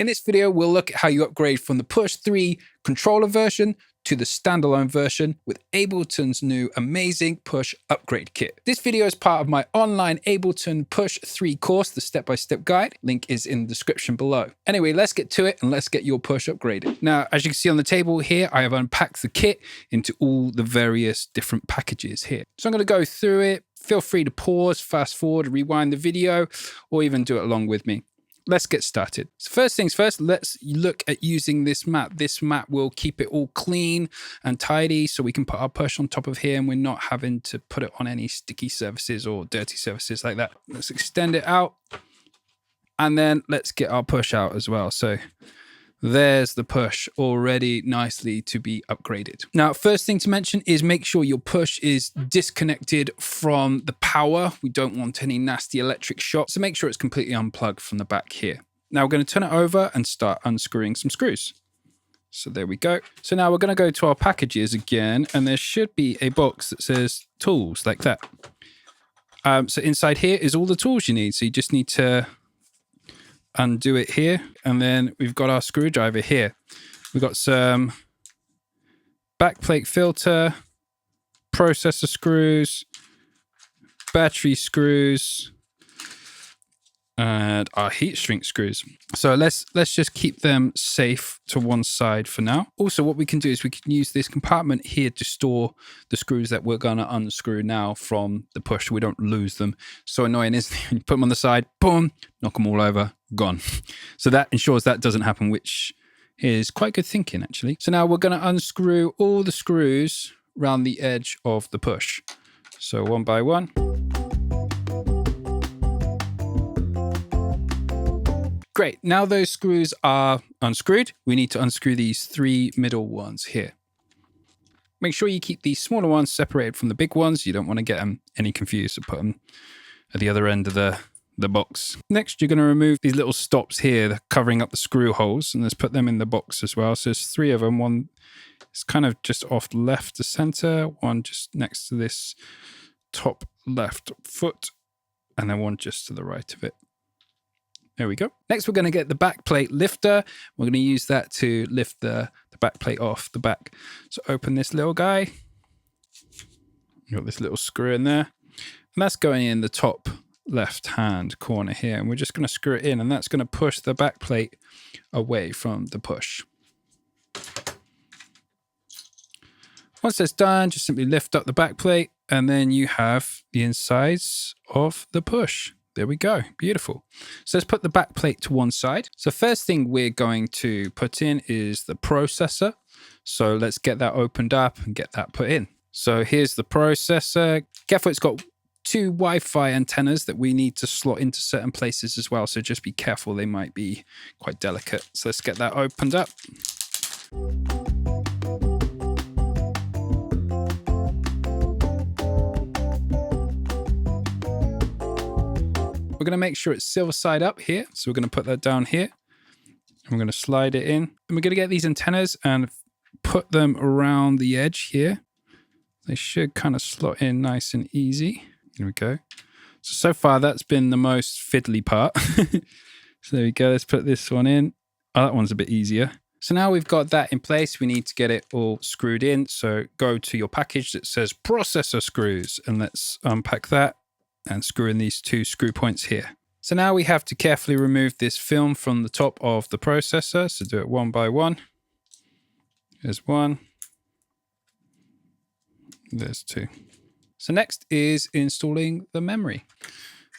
In this video, we'll look at how you upgrade from the Push 3 controller version to the standalone version with Ableton's new amazing Push upgrade kit. This video is part of my online Ableton Push 3 course, the step-by-step guide. Link is in the description below. Anyway, let's get to it and let's get your Push upgraded. Now, as you can see on the table here, I have unpacked the kit into all the various different packages here. So I'm going to go through it. Feel free to pause, fast forward, rewind the video, or even do it along with me. Let's get started. So first things first, let's look at using this mat. This mat will keep it all clean and tidy so we can put our Push on top of here and we're not having to put it on any sticky surfaces or dirty surfaces like that. Let's extend it out and then let's get our Push out as well. So there's the Push already nicely to be upgraded. Now, first thing to mention is make sure your Push is disconnected from the power. We don't want any nasty electric shock. So make sure it's completely unplugged from the back here. Now we're going to turn it over and start unscrewing some screws. So there we go. So now we're going to go to our packages again, and there should be a box that says tools like that. So inside here is all the tools you need. So you just need to undo it here, and then we've got our screwdriver here. We've got some backplate filter, processor screws, battery screws, and our heat shrink screws. So let's just keep them safe to one side for now. Also, what we can do is we can use this compartment here to store the screws that we're going to unscrew now from the Push so we don't lose them. So annoying, isn't it? You put them on the side, boom, knock them all over, gone. So that ensures that doesn't happen, which is quite good thinking actually. So now we're going to unscrew all the screws around the edge of the Push. So one by one. Great, now those screws are unscrewed. We need to unscrew these three middle ones here. Make sure you keep these smaller ones separated from the big ones. You don't want to get them any confused, so put them at the other end of the box. Next, you're going to remove these little stops here covering up the screw holes, and let's put them in the box as well. So there's three of them. One is kind of just off left to center, one just next to this top left foot, and then one just to the right of it. There we go. Next, we're going to get the back plate lifter. We're going to use that to lift the back plate off the back. So open this little guy. You've got this little screw in there. And that's going in the top left-hand corner here. And we're just going to screw it in. And that's going to push the back plate away from the Push. Once that's done, just simply lift up the back plate. And then you have the insides of the Push. There we go. Beautiful. So let's put the back plate to one side. So first thing we're going to put in is the processor. So let's get that opened up and get that put in. So here's the processor. Careful, it's got two Wi-Fi antennas that we need to slot into certain places as well. So just be careful. They might be quite delicate. So let's get that opened up. We're going to make sure it's silver side up here. So we're going to put that down here. And we're going to slide it in. And we're going to get these antennas and put them around the edge here. They should kind of slot in nice and easy. Here we go. So far, that's been the most fiddly part. So there we go. Let's put this one in. Oh, that one's a bit easier. So now we've got that in place. We need to get it all screwed in. So go to your package that says processor screws. And let's unpack that and screw in these two screw points here. So now we have to carefully remove this film from the top of the processor. So do it one by one. There's one. There's two. So next is installing the memory.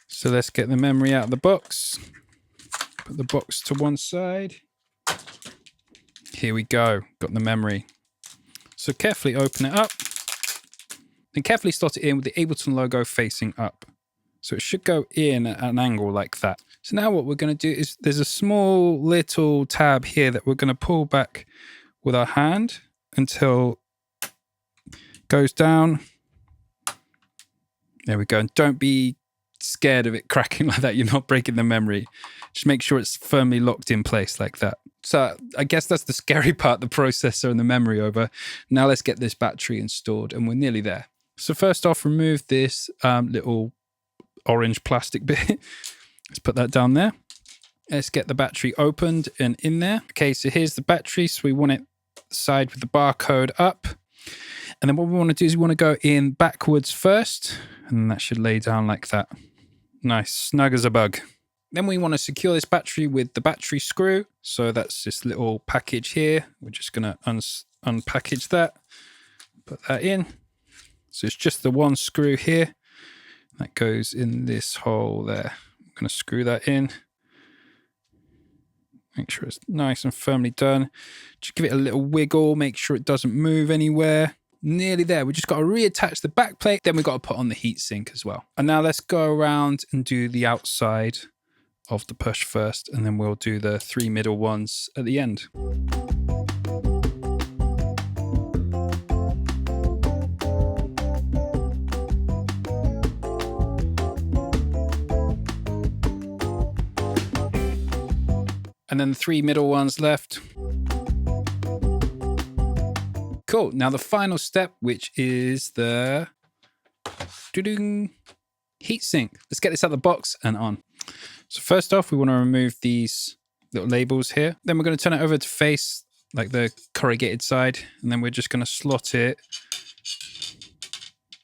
So let's get the memory out of the box. Put the box to one side. Here we go. Got the memory. So carefully open it up. Then carefully slot it in with the Ableton logo facing up. So it should go in at an angle like that. So now what we're going to do is there's a small little tab here that we're going to pull back with our hand until it goes down. There we go. And don't be scared of it cracking like that. You're not breaking the memory. Just make sure it's firmly locked in place like that. So I guess that's the scary part, the processor and the memory over. Now let's get this battery installed and we're nearly there. So first off, remove this little orange plastic bit. Let's put that down there. Let's get the battery opened and in there. Okay, so here's the battery. So we want it side with the barcode up. And then what we want to do is we want to go in backwards first. And that should lay down like that. Nice, snug as a bug. Then we want to secure this battery with the battery screw. So that's this little package here. We're just going to unpackage that. Put that in. So it's just the one screw here. That goes in this hole there. I'm going to screw that in. Make sure it's nice and firmly done. Just give it a little wiggle. Make sure it doesn't move anywhere. Nearly there. We just got to reattach the back plate. Then we've got to put on the heatsink as well. And now let's go around and do the outside of the push first. And then we'll do the 3 middle ones at the end. And then the 3 middle ones left. Cool. Now the final step, which is the heatsink. Let's get this out of the box and on. So first off, we want to remove these little labels here. Then we're going to turn it over to face like the corrugated side. And then we're just going to slot it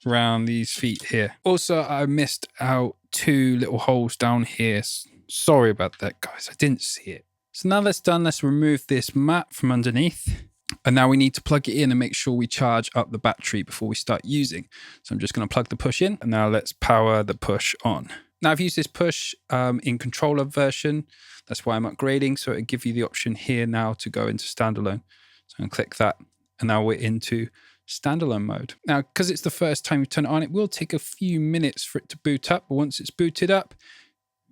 around these feet here. Also, I missed out 2 little holes down here. Sorry about that, guys. I didn't see it. So now that's done, let's remove this mat from underneath. And now we need to plug it in and make sure we charge up the battery before we start using. So I'm just going to plug the push in. And now let's power the push on. Now I've used this push in controller version. That's why I'm upgrading. So it'll give you the option here now to go into standalone. So I'm going to click that. And now we're into standalone mode. Now, because it's the first time you turn it on, it will take a few minutes for it to boot up. But once it's booted up,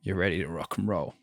you're ready to rock and roll.